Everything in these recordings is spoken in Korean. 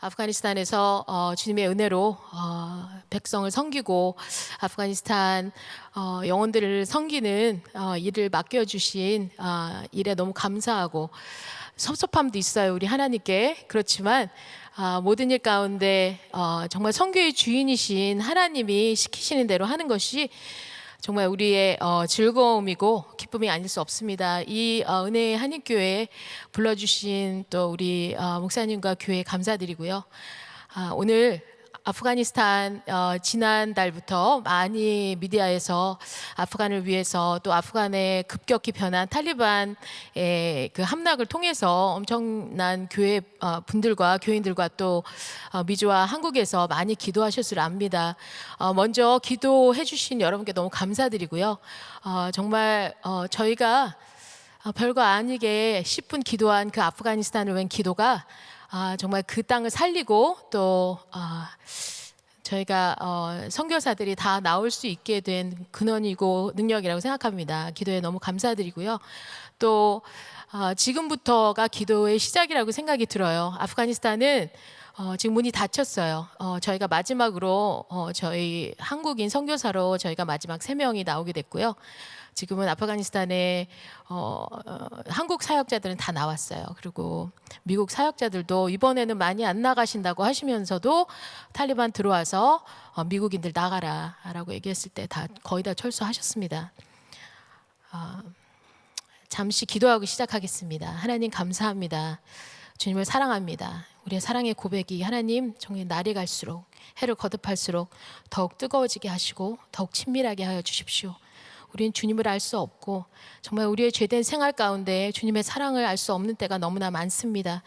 아프가니스탄에서 주님의 은혜로 백성을 섬기고 아프가니스탄 영혼들을 섬기는 일을 맡겨주신 일에 너무 감사하고 섭섭함도 있어요, 우리 하나님께. 그렇지만 모든 일 가운데 정말 선교의 주인이신 하나님이 시키시는 대로 하는 것이 정말 우리의 즐거움이고 기쁨이 아닐 수 없습니다. 이 은혜의 한인교회에 불러주신 또 우리 목사님과 교회 감사드리고요. 오늘 아프가니스탄 지난달부터 많이 미디어에서 아프간을 위해서 또 아프간에 급격히 변한 탈리반의 그 함락을 통해서 엄청난 교회 분들과 교인들과 또 미주와 한국에서 많이 기도하셨을 압니다. 먼저 기도해 주신 여러분께 너무 감사드리고요. 정말 저희가 별거 아니게 10분 기도한 그 아프가니스탄을 위한 기도가 정말 그 땅을 살리고 또 저희가 선교사들이 다 나올 수 있게 된 근원이고 능력이라고 생각합니다. 기도에 너무 감사드리고요. 또 지금부터가 기도의 시작이라고 생각이 들어요. 아프가니스탄은 지금 문이 닫혔어요. 저희가 마지막으로 저희 한국인 선교사로 저희가 마지막 3명이 나오게 됐고요. 지금은 아프가니스탄에 한국 사역자들은 다 나왔어요. 그리고 미국 사역자들도 이번에는 많이 안 나가신다고 하시면서도 탈리반 들어와서 미국인들 나가라 라고 얘기했을 때 거의 다 철수하셨습니다. 잠시 기도하고 시작하겠습니다. 하나님 감사합니다. 주님을 사랑합니다. 우리의 사랑의 고백이 하나님 정말 날이 갈수록 해를 거듭할수록 더욱 뜨거워지게 하시고 더욱 친밀하게 하여 주십시오. 우리는 주님을 알 수 없고 정말 우리의 죄된 생활 가운데 주님의 사랑을 알 수 없는 때가 너무나 많습니다.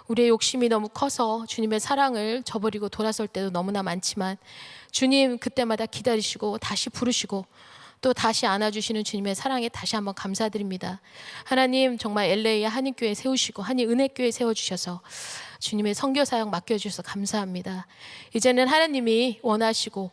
우리의 욕심이 너무 커서 주님의 사랑을 저버리고 돌아설 때도 너무나 많지만 주님 그때마다 기다리시고 다시 부르시고 또 다시 안아주시는 주님의 사랑에 다시 한번 감사드립니다. 하나님 정말 LA에 한인교회 세우시고 한인은혜교회 세워주셔서 주님의 선교사역 맡겨주셔서 감사합니다. 이제는 하나님이 원하시고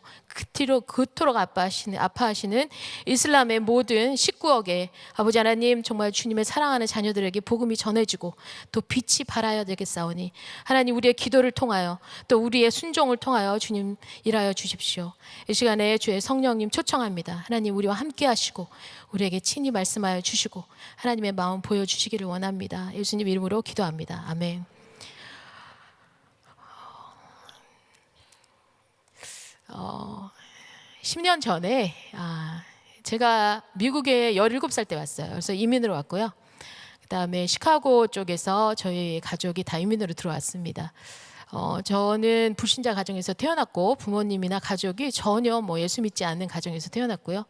그토록 아파하시는 이슬람의 모든 19억의 아버지 하나님 정말 주님의 사랑하는 자녀들에게 복음이 전해지고 또 빛이 발하여 되겠사오니 하나님 우리의 기도를 통하여 또 우리의 순종을 통하여 주님 일하여 주십시오. 이 시간에 주의 성령님 초청합니다. 하나님 우리와 함께 하시고 우리에게 친히 말씀하여 주시고 하나님의 마음 보여주시기를 원합니다. 예수님 이름으로 기도합니다. 아멘. 10년 전에 제가 미국에 17살 때 왔어요. 그래서 이민으로 왔고요. 그 다음에 시카고 쪽에서 저희 가족이 다 이민으로 들어왔습니다. 저는 불신자 가정에서 태어났고 부모님이나 가족이 전혀 예수 믿지 않는 가정에서 태어났고요.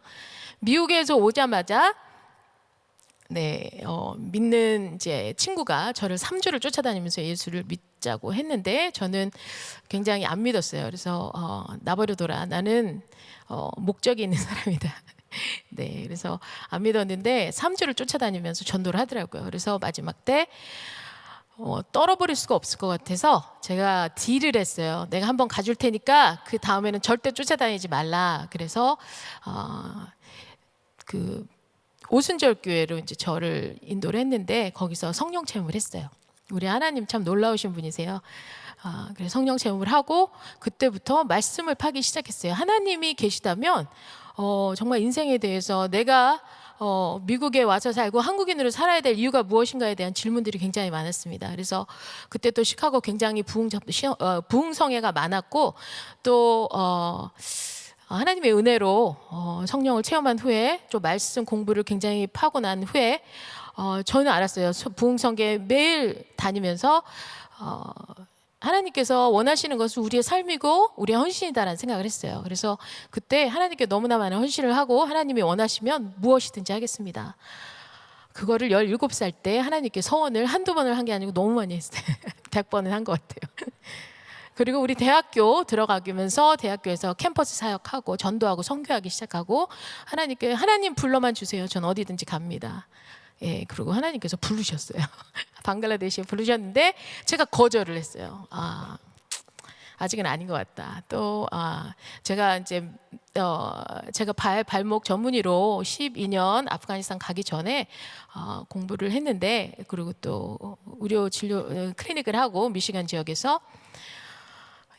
미국에서 오자마자 믿는 이제 친구가 저를 3주를 쫓아다니면서 예수를 믿자고 했는데 저는 굉장히 안 믿었어요. 그래서 나버려둬라. 나는 목적이 있는 사람이다. 그래서 안 믿었는데 3주를 쫓아다니면서 전도를 하더라고요. 그래서 마지막 때 떨어버릴 수가 없을 것 같아서 제가 딜을 했어요. 내가 한번 가줄 테니까 그 다음에는 절대 쫓아다니지 말라. 그래서 그 오순절 교회로 이제 저를 인도를 했는데 거기서 성령 체험을 했어요. 우리 하나님 참 놀라우신 분이세요. 그래서 성령 체험을 하고 그때부터 말씀을 파기 시작했어요. 하나님이 계시다면 정말 인생에 대해서 내가 미국에 와서 살고 한국인으로 살아야 될 이유가 무엇인가에 대한 질문들이 굉장히 많았습니다. 그래서 그때 또 시카고 굉장히 부흥성회가 많았고 또 하나님의 은혜로 성령을 체험한 후에 좀 말씀 공부를 굉장히 파고 난 후에 저는 알았어요. 부흥성계 매일 다니면서 하나님께서 원하시는 것은 우리의 삶이고 우리의 헌신이다라는 생각을 했어요. 그래서 그때 하나님께 너무나 많은 헌신을 하고 하나님이 원하시면 무엇이든지 하겠습니다. 그거를 17살 때 하나님께 서원을 한두 번을 한 게 아니고 너무 많이 했어요. 100번은 한 것 같아요. 그리고 우리 대학교 들어가면서 대학교에서 캠퍼스 사역하고 전도하고 선교하기 시작하고 하나님께 하나님 불러만 주세요. 전 어디든지 갑니다. 그리고 하나님께서 부르셨어요. 방글라데시에 부르셨는데 제가 거절을 했어요. 아직은 아닌 것 같다. 또 제가 이제 제가 발목 전문의로 12년 아프가니스탄 가기 전에 공부를 했는데 그리고 또 의료 진료 클리닉을 하고 미시간 지역에서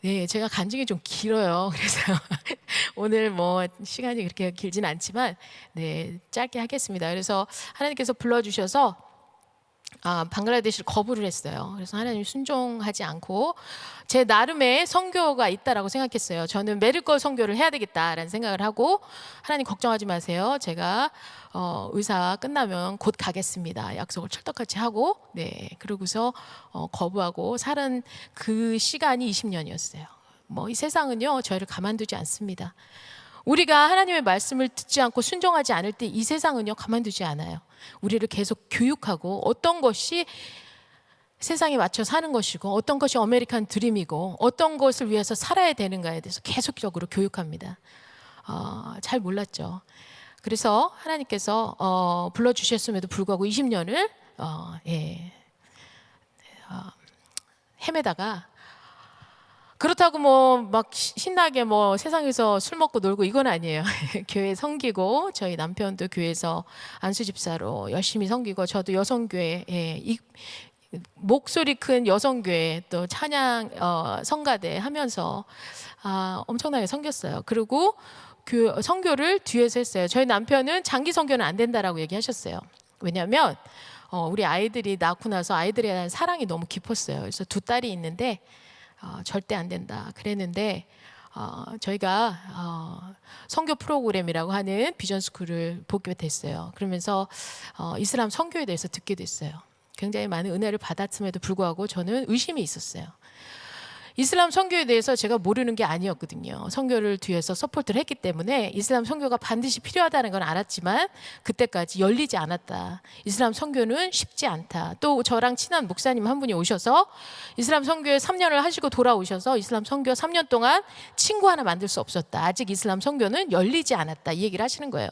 네, 제가 간증이 좀 길어요. 그래서 오늘 뭐 시간이 그렇게 길진 않지만 네, 짧게 하겠습니다. 그래서 하나님께서 불러주셔서 방글라데시를 거부를 했어요. 그래서 하나님 순종하지 않고 제 나름의 선교가 있다라고 생각했어요. 저는 메디컬 선교를 해야 되겠다라는 생각을 하고 하나님 걱정하지 마세요. 제가 의사 끝나면 곧 가겠습니다. 약속을 철떡같이 하고 네 그러고서 거부하고 살은 그 시간이 20년이었어요. 뭐 이 세상은요 저희를 가만두지 않습니다. 우리가 하나님의 말씀을 듣지 않고 순종하지 않을 때 이 세상은요 가만두지 않아요. 우리를 계속 교육하고 어떤 것이 세상에 맞춰 사는 것이고 어떤 것이 아메리칸 드림이고 어떤 것을 위해서 살아야 되는가에 대해서 계속적으로 교육합니다. 잘 몰랐죠. 그래서 하나님께서 불러주셨음에도 불구하고 20년을 헤매다가 그렇다고 뭐 막 신나게 뭐 세상에서 술 먹고 놀고 이건 아니에요. 교회 섬기고 저희 남편도 교회에서 안수 집사로 열심히 섬기고 저도 여성교회 목소리 큰 여성교회 또 찬양 성가대 하면서 엄청나게 섬겼어요. 그리고 선교를 뒤에서 했어요. 저희 남편은 장기 선교는 안 된다라고 얘기하셨어요. 왜냐하면 우리 아이들이 낳고 나서 아이들에 대한 사랑이 너무 깊었어요. 그래서 두 딸이 있는데 절대 안 된다 그랬는데 저희가 선교 프로그램이라고 하는 비전 스쿨을 보게 됐어요. 그러면서 이슬람 선교에 대해서 듣게 됐어요. 굉장히 많은 은혜를 받았음에도 불구하고 저는 의심이 있었어요. 이슬람 선교에 대해서 제가 모르는 게 아니었거든요. 선교를 뒤에서 서포트를 했기 때문에 이슬람 선교가 반드시 필요하다는 건 알았지만 그때까지 열리지 않았다. 이슬람 선교는 쉽지 않다. 또 저랑 친한 목사님 한 분이 오셔서 이슬람 선교에 3년을 하시고 돌아오셔서 이슬람 선교 3년 동안 친구 하나 만들 수 없었다. 아직 이슬람 선교는 열리지 않았다. 이 얘기를 하시는 거예요.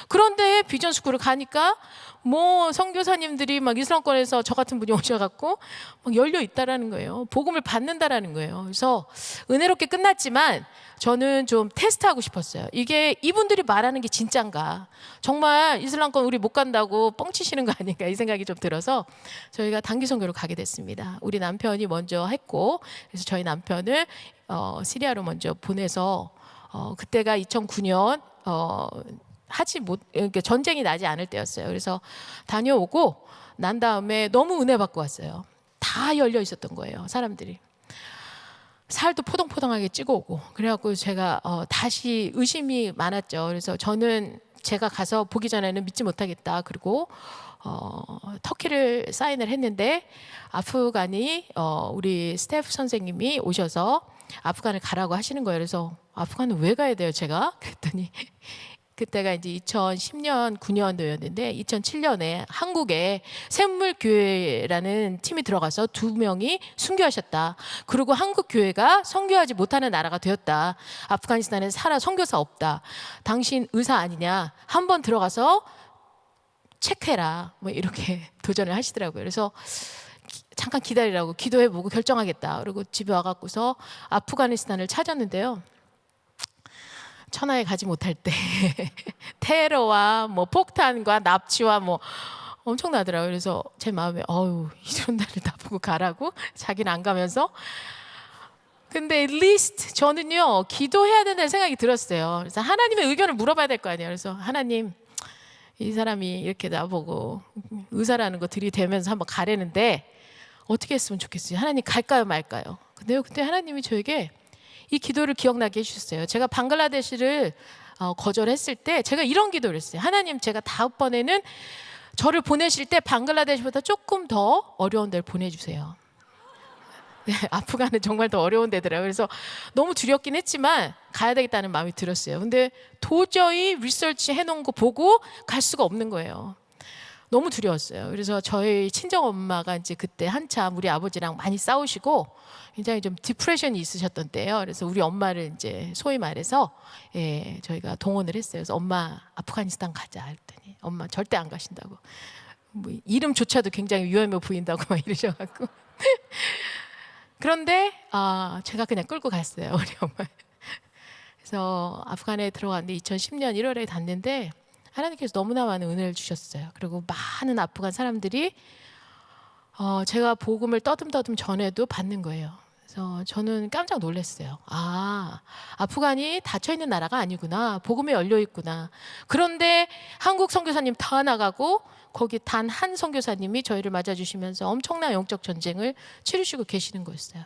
그런데 비전 스쿨을 가니까 뭐 선교사님들이 막 이슬람권에서 저 같은 분이 오셔갖고 막 열려 있다라는 거예요. 복음을 받는다라는 거예요. 그래서 은혜롭게 끝났지만 저는 좀 테스트하고 싶었어요. 이게 이분들이 말하는 게 진짠가? 정말 이슬람권 우리 못 간다고 뻥치시는 거 아닌가? 이 생각이 좀 들어서 저희가 단기 선교로 가게 됐습니다. 우리 남편이 먼저 했고 그래서 저희 남편을 시리아로 먼저 보내서 그때가 2009년 그러니까 전쟁이 나지 않을 때였어요. 그래서 다녀오고 난 다음에 너무 은혜 받고 왔어요. 다 열려 있었던 거예요, 사람들이. 살도 포동포동하게 찍어오고. 그래갖고 제가 다시 의심이 많았죠. 그래서 저는 제가 가서 보기 전에는 믿지 못하겠다. 그리고 터키를 사인을 했는데 아프간이 우리 스태프 선생님이 오셔서 아프간을 가라고 하시는 거예요. 그래서 아프간은 왜 가야 돼요, 제가? 그랬더니 그때가 이제 2010년, 9년도였는데 2007년에 한국에 샘물교회라는 팀이 들어가서 2명이 순교하셨다. 그리고 한국 교회가 선교하지 못하는 나라가 되었다. 아프가니스탄에 살아 선교사 없다. 당신 의사 아니냐? 한번 들어가서 체크해라. 뭐 이렇게 도전을 하시더라고요. 그래서 잠깐 기다리라고 기도해보고 결정하겠다. 그리고 집에 와갖고서 아프가니스탄을 찾았는데요. 천하에 가지 못할 때 테러와 뭐 폭탄과 납치와 뭐 엄청나더라고요. 그래서 제 마음에 이런 데를 나보고 가라고? 자기는 안 가면서. 근데 at least 저는요 기도해야 된다는 생각이 들었어요. 그래서 하나님의 의견을 물어봐야 될 거 아니에요. 그래서 하나님, 이 사람이 이렇게 나보고 의사라는 거 들이대면서 한번 가려는데 어떻게 했으면 좋겠어요? 하나님 갈까요 말까요? 근데 그때 하나님이 저에게 이 기도를 기억나게 해주셨어요. 제가 방글라데시를 거절했을 때 제가 이런 기도를 했어요. 하나님, 제가 다음번에는 저를 보내실 때 방글라데시보다 조금 더 어려운 데를 보내주세요. 네, 아프간은 정말 더 어려운 데더라고요. 그래서 너무 두렵긴 했지만 가야 되겠다는 마음이 들었어요. 근데 도저히 리서치 해놓은 거 보고 갈 수가 없는 거예요. 너무 두려웠어요. 그래서 저희 친정 엄마가 이제 그때 한참 우리 아버지랑 많이 싸우시고 굉장히 좀 디프레션이 있으셨던 때예요. 그래서 우리 엄마를 이제 소위 말해서 저희가 동원을 했어요. 그래서 엄마 아프가니스탄 가자 했더니 엄마 절대 안 가신다고. 뭐 이름조차도 굉장히 위험해 보인다고 막 이러셔갖고. 그런데 제가 그냥 끌고 갔어요, 우리 엄마. 그래서 아프간에 들어갔는데 2010년 1월에 갔는데 하나님께서 너무나 많은 은혜를 주셨어요. 그리고 많은 아프간 사람들이 제가 복음을 떠듬떠듬 전해도 받는 거예요. 그래서 저는 깜짝 놀랐어요. 아, 아프간이 닫혀 있는 나라가 아니구나. 복음에 열려 있구나. 그런데 한국 선교사님 다 나가고 거기 단 한 선교사님이 저희를 맞아주시면서 엄청난 영적 전쟁을 치르시고 계시는 거였어요.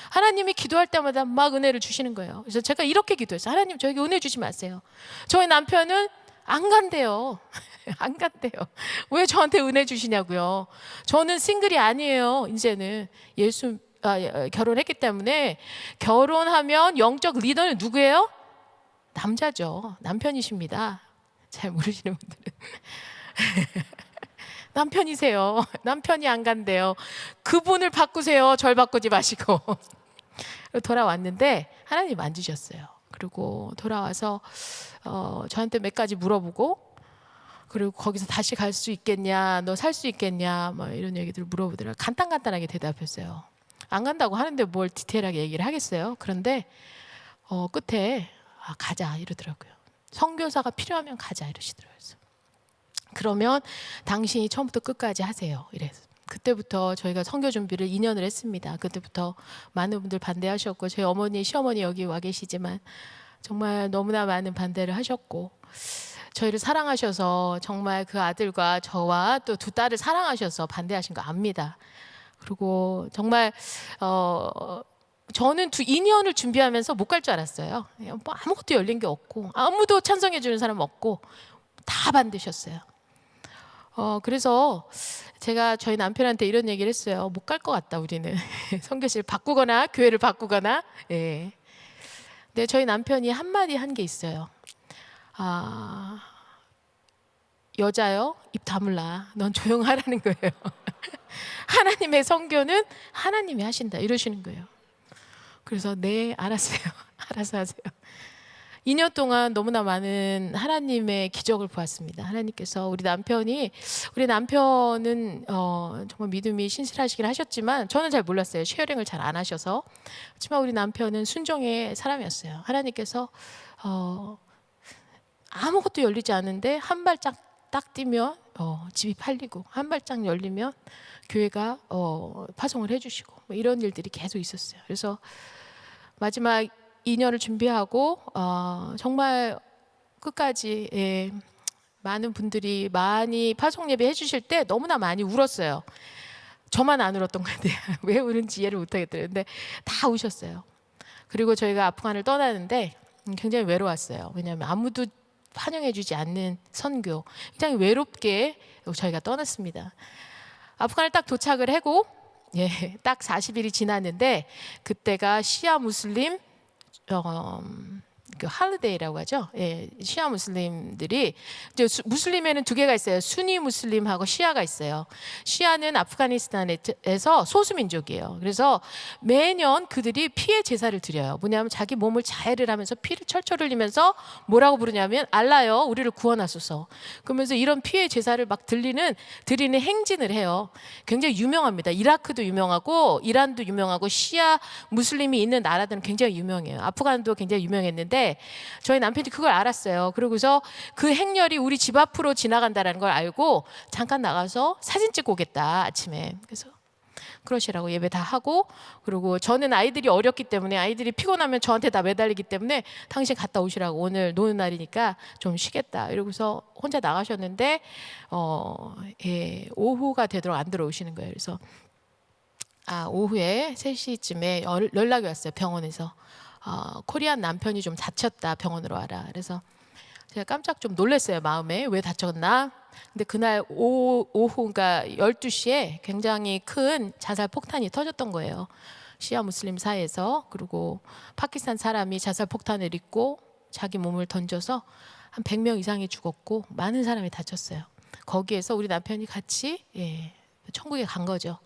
하나님이 기도할 때마다 막 은혜를 주시는 거예요. 그래서 제가 이렇게 기도했어요. 하나님, 저에게 은혜 주지 마세요. 저희 남편은 안 간대요. 안 간대요. 왜 저한테 은혜 주시냐고요. 저는 싱글이 아니에요. 이제는 결혼했기 때문에. 결혼하면 영적 리더는 누구예요? 남자죠. 남편이십니다. 잘 모르시는 분들은. 남편이세요. 남편이 안 간대요. 그분을 바꾸세요. 절 바꾸지 마시고. 돌아왔는데 하나님 만지셨어요. 그리고 돌아와서 저한테 몇 가지 물어보고, 그리고 거기서 다시 갈 수 있겠냐, 너 살 수 있겠냐, 뭐 이런 얘기들을 물어보더라고요. 간단하게 대답했어요. 안 간다고 하는데 뭘 디테일하게 얘기를 하겠어요. 그런데 끝에 가자 이러더라고요. 선교사가 필요하면 가자 이러시더라고요. 그러면 당신이 처음부터 끝까지 하세요. 이래서 그때부터 저희가 선교 준비를 2년을 했습니다. 그때부터 많은 분들 반대하셨고, 저희 어머니, 시어머니 여기 와 계시지만 정말 너무나 많은 반대를 하셨고, 저희를 사랑하셔서 정말 그 아들과 저와 또 두 딸을 사랑하셔서 반대하신 거 압니다. 그리고 정말 저는 2년을 준비하면서 못 갈 줄 알았어요. 뭐 아무것도 열린 게 없고 아무도 찬성해 주는 사람 없고 다 반대셨어요. 그래서 제가 저희 남편한테 이런 얘기를 했어요. 못 갈 것 같다 우리는. 선교실 바꾸거나 교회를 바꾸거나. 예. 근데 저희 남편이 한마디 한 게 있어요. 여자요? 입 다물라. 넌 조용하라는 거예요. 하나님의 선교는 하나님이 하신다 이러시는 거예요. 그래서 네, 알았어요. 알아서 하세요. 2년 동안 너무나 많은 하나님의 기적을 보았습니다. 하나님께서 우리 남편은 정말 믿음이 신실하시긴 하셨지만 저는 잘 몰랐어요. 쉐어링을 잘 안 하셔서. 하지만 우리 남편은 순종의 사람이었어요. 하나님께서 아무것도 열리지 않은데 한 발짝 딱 뛰면 집이 팔리고, 한 발짝 열리면 교회가 파송을 해주시고, 뭐 이런 일들이 계속 있었어요. 그래서 마지막 2년을 준비하고 정말 끝까지 많은 분들이 많이 파송 예배 해주실 때 너무나 많이 울었어요. 저만 안 울었던 건데 왜 우는지 이해를 못하겠더라고요. 근데 다 우셨어요. 그리고 저희가 아프간을 떠나는데 굉장히 외로웠어요. 왜냐하면 아무도 환영해주지 않는 선교, 굉장히 외롭게 저희가 떠났습니다. 아프간을 딱 도착을 하고 딱 40일이 지났는데 그때가 시아 무슬림 그 할리데이라고 하죠. 시아 무슬림들이 이제 무슬림에는 두 개가 있어요. 수니 무슬림하고 시아가 있어요. 시아는 아프가니스탄에서 소수민족이에요. 그래서 매년 그들이 피의 제사를 드려요. 뭐냐면 자기 몸을 자해를 하면서 피를 철철 흘리면서 뭐라고 부르냐면 알라요, 우리를 구원하소서. 그러면서 이런 피의 제사를 막 드리는 행진을 해요. 굉장히 유명합니다. 이라크도 유명하고 이란도 유명하고 시아 무슬림이 있는 나라들은 굉장히 유명해요. 아프간도 굉장히 유명했는데 저희 남편이 그걸 알았어요. 그러고서 그 행렬이 우리 집 앞으로 지나간다는 걸 알고 잠깐 나가서 사진 찍고 오겠다 아침에. 그래서 그러시라고 예배 다 하고, 그리고 저는 아이들이 어렸기 때문에 아이들이 피곤하면 저한테 다 매달리기 때문에 당신 갔다 오시라고, 오늘 노는 날이니까 좀 쉬겠다 이러고서 혼자 나가셨는데 오후가 되도록 안 들어오시는 거예요. 그래서 오후에 3시쯤에 연락이 왔어요. 병원에서 코리안 남편이 좀 다쳤다, 병원으로 와라. 그래서 제가 깜짝 좀 놀랐어요. 마음에 왜 다쳤나. 근데 그날 오후 그러니까 12시에 굉장히 큰 자살 폭탄이 터졌던 거예요. 시아 무슬림 사이에서. 그리고 파키스탄 사람이 자살 폭탄을 입고 자기 몸을 던져서 한 100명 이상이 죽었고 많은 사람이 다쳤어요. 거기에서 우리 남편이 같이 천국에 간 거죠.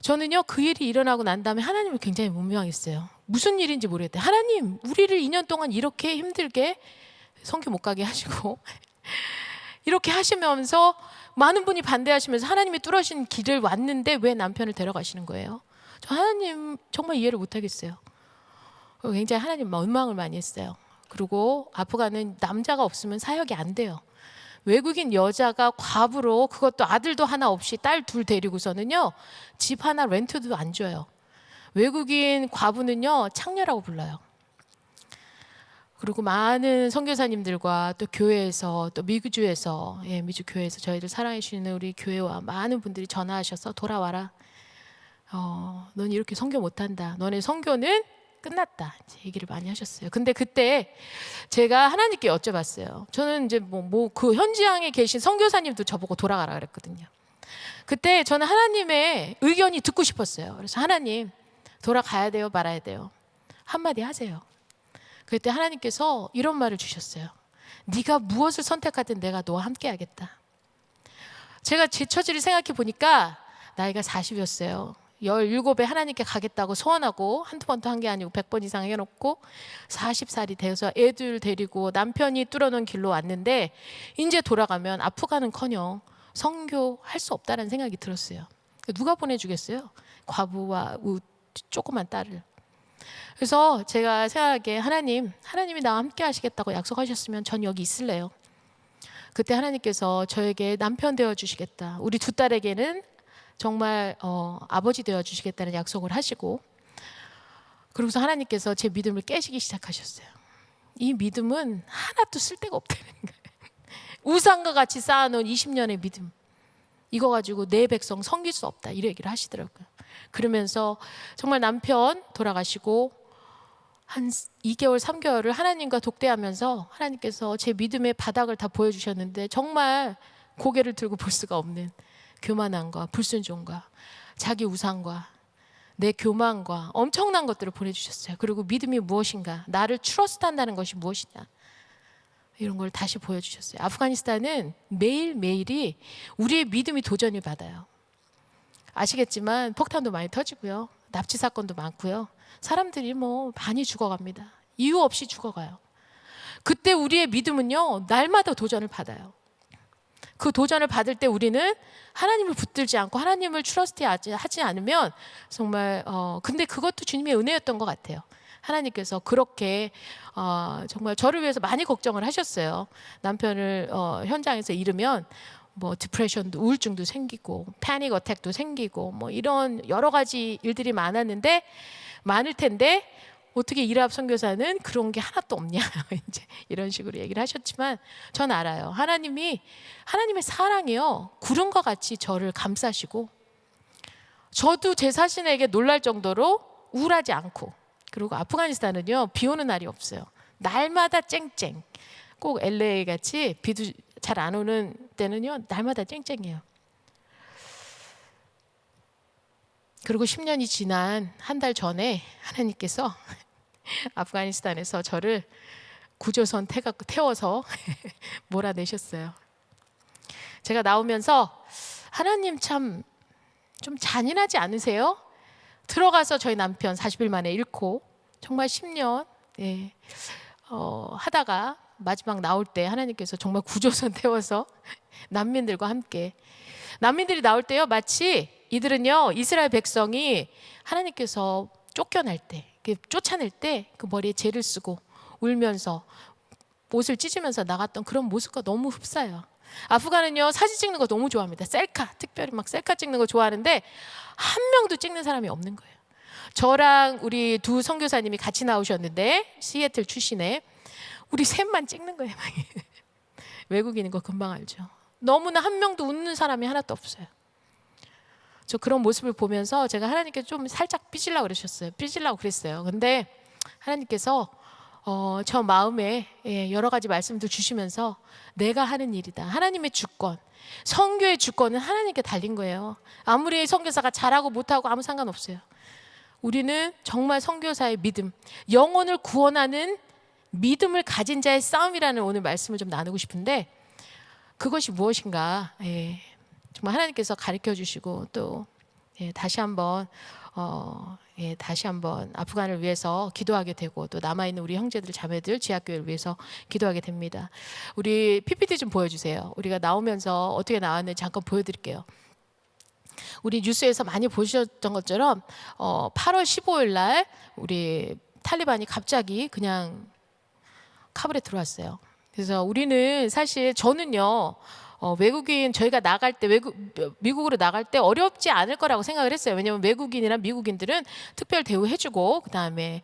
저는요, 그 일이 일어나고 난 다음에 하나님을 굉장히 문명했어요. 무슨 일인지 모르겠대요. 하나님, 우리를 2년 동안 이렇게 힘들게 선교 못 가게 하시고 이렇게 하시면서 많은 분이 반대하시면서 하나님이 뚫으신 길을 왔는데 왜 남편을 데려가시는 거예요? 저 하나님 정말 이해를 못 하겠어요. 굉장히 하나님 원망을 많이 했어요. 그리고 아프간은 남자가 없으면 사역이 안 돼요. 외국인 여자가 과부로, 그것도 아들도 하나 없이 딸 둘 데리고서는요, 집 하나 렌트도 안 줘요. 외국인 과부는요, 창녀라고 불러요. 그리고 많은 선교사님들과 또 교회에서 또 미주에서 미주 교회에서 저희를 사랑해 주시는 우리 교회와 많은 분들이 전화하셔서 돌아와라. 넌 이렇게 선교 못한다. 너네 선교는 끝났다. 이제 얘기를 많이 하셨어요. 근데 그때 제가 하나님께 여쭤봤어요. 저는 이제 그 현지양에 계신 선교사님도 저보고 돌아가라 그랬거든요. 그때 저는 하나님의 의견이 듣고 싶었어요. 그래서 하나님, 돌아가야 돼요, 말아야 돼요? 한마디 하세요. 그때 하나님께서 이런 말을 주셨어요. 네가 무엇을 선택하든 내가 너와 함께 하겠다. 제가 제 처지를 생각해 보니까 나이가 40이었어요. 17에 하나님께 가겠다고 소원하고 한두 번도 한 게 아니고 100번 이상 해놓고 40살이 돼서 애들 데리고 남편이 뚫어놓은 길로 왔는데 이제 돌아가면 아프가는커녕 선교할 수 없다는 생각이 들었어요. 누가 보내주겠어요? 과부와 조그만 딸을. 그래서 제가 생각하기에 하나님이 나와 함께 하시겠다고 약속하셨으면 전 여기 있을래요. 그때 하나님께서 저에게 남편 되어주시겠다. 우리 두 딸에게는 정말 아버지 되어주시겠다는 약속을 하시고, 그러고서 하나님께서 제 믿음을 깨시기 시작하셨어요. 이 믿음은 하나도 쓸데가 없다는 거예요. 우상과 같이 쌓아놓은 20년의 믿음, 이거 가지고 내 백성 섬길 수 없다, 이런 얘기를 하시더라고요. 그러면서 정말 남편 돌아가시고 한 2개월, 3개월을 하나님과 독대하면서 하나님께서 제 믿음의 바닥을 다 보여주셨는데 정말 고개를 들고 볼 수가 없는 교만함과 불순종과 자기 우상과 내 교만과 엄청난 것들을 보내주셨어요. 그리고 믿음이 무엇인가, 나를 트러스트한다는 것이 무엇이냐, 이런 걸 다시 보여주셨어요. 아프가니스탄은 매일매일이 우리의 믿음이 도전을 받아요. 아시겠지만 폭탄도 많이 터지고요, 납치 사건도 많고요, 사람들이 많이 죽어갑니다. 이유 없이 죽어가요. 그때 우리의 믿음은요, 날마다 도전을 받아요. 그 도전을 받을 때 우리는 하나님을 붙들지 않고 하나님을 트러스트하지 않으면 정말 근데 그것도 주님의 은혜였던 것 같아요. 하나님께서 그렇게 정말 저를 위해서 많이 걱정을 하셨어요. 남편을 현장에서 잃으면 디프레션도, 우울증도 생기고 패닉 어택도 생기고 이런 여러 가지 일들이 많을 텐데 어떻게 이랍 선교사는 그런 게 하나도 없냐 이제 이런 식으로 얘기를 하셨지만 전 알아요. 하나님의 사랑이요, 구름과 같이 저를 감싸시고, 저도 제 자신에게 놀랄 정도로 우울하지 않고, 그리고 아프가니스탄은요, 비 오는 날이 없어요. 날마다 쨍쨍. 꼭 LA 같이 비도 잘 안 오는 때는요, 날마다 쨍쨍해요. 그리고 10년이 지난 한 달 전에 하나님께서 아프가니스탄에서 저를 구조선 태워서 몰아내셨어요. 제가 나오면서 하나님 참 좀 잔인하지 않으세요? 들어가서 저희 남편 40일 만에 잃고 정말 10년 하다가 마지막 나올 때 하나님께서 정말 구조선 태워서 난민들과 함께, 난민들이 나올 때요, 마치 이들은요, 이스라엘 백성이 하나님께서 쫓겨날 때, 쫓아낼 때 그 머리에 재를 쓰고 울면서 옷을 찢으면서 나갔던 그런 모습과 너무 흡사해요. 아프간은요, 사진 찍는 거 너무 좋아합니다. 셀카, 특별히 막 셀카 찍는 거 좋아하는데 한 명도 찍는 사람이 없는 거예요. 저랑 우리 두 선교사님이 같이 나오셨는데 시애틀 출신에 우리 셋만 찍는 거예요. 외국인인 거 금방 알죠. 너무나 한 명도 웃는 사람이 하나도 없어요. 저 그런 모습을 보면서 제가 하나님께 좀 살짝 삐질라고 그랬어요. 근데 하나님께서 저 마음에 여러 가지 말씀들 주시면서 내가 하는 일이다. 하나님의 주권, 선교의 주권은 하나님께 달린 거예요. 아무리 선교사가 잘하고 못하고 아무 상관없어요. 우리는 정말 선교사의 믿음, 영혼을 구원하는 믿음을 가진 자의 싸움이라는 오늘 말씀을 좀 나누고 싶은데, 그것이 무엇인가 정말 하나님께서 가르쳐 주시고 또 다시 한번 아프간을 위해서 기도하게 되고, 또 남아있는 우리 형제들 자매들 지하교회를 위해서 기도하게 됩니다. 우리 PPT 좀 보여주세요. 우리가 나오면서 어떻게 나왔는지 잠깐 보여드릴게요. 우리 뉴스에서 많이 보셨던 것처럼 8월 15일 날 우리 탈리반이 갑자기 그냥 카불에 들어왔어요. 그래서 우리는 사실 저는요 외국인 저희가 나갈 때 미국으로 나갈 때 어렵지 않을 거라고 생각을 했어요. 왜냐하면 외국인이나 미국인들은 특별 대우해주고 그다음에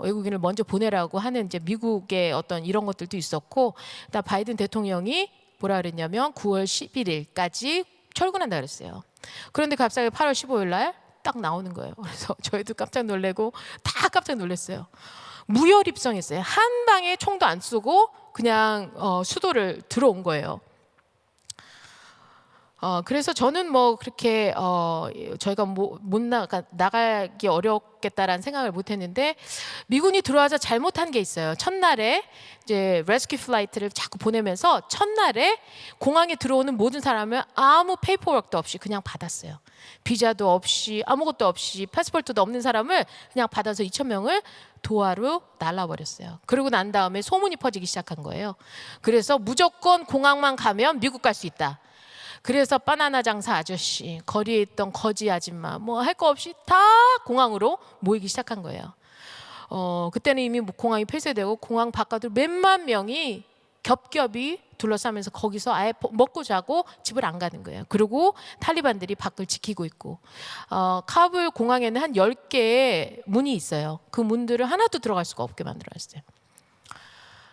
외국인을 먼저 보내라고 하는 이제 미국의 어떤 이런 것들도 있었고, 그다음 바이든 대통령이 뭐라 그랬냐면 9월 11일까지 철군한다 그랬어요. 그런데 갑자기 8월 15일 날 딱 나오는 거예요. 그래서 저희도 깜짝 놀래고 다 깜짝 놀랐어요. 무혈 입성했어요. 한 방에 총도 안 쏘고 그냥 수도를 들어온 거예요. 그래서 저는 뭐 그렇게 저희가 못 나가기 어렵겠다라는 생각을 못 했는데, 미군이 들어와서 잘못한 게 있어요. 첫날에 이제 레스큐 플라이트를 자꾸 보내면서 첫날에 공항에 들어오는 모든 사람을 아무 페이퍼워크도 없이 그냥 받았어요. 비자도 없이 아무것도 없이 패스포트도 없는 사람을 그냥 받아서 2,000명을 도하로 날라버렸어요. 그러고 난 다음에 소문이 퍼지기 시작한 거예요. 그래서 무조건 공항만 가면 미국 갈 수 있다. 그래서 바나나 장사 아저씨, 거리에 있던 거지 아줌마, 뭐 할 거 없이 다 공항으로 모이기 시작한 거예요. 그때는 이미 공항이 폐쇄되고 공항 바깥으로 몇만 명이 겹겹이 둘러싸면서 거기서 아예 먹고 자고 집을 안 가는 거예요. 그리고 탈리반들이 밖을 지키고 있고, 카불 공항에는 한 10개의 문이 있어요. 그 문들을 하나도 들어갈 수가 없게 만들어놨어요.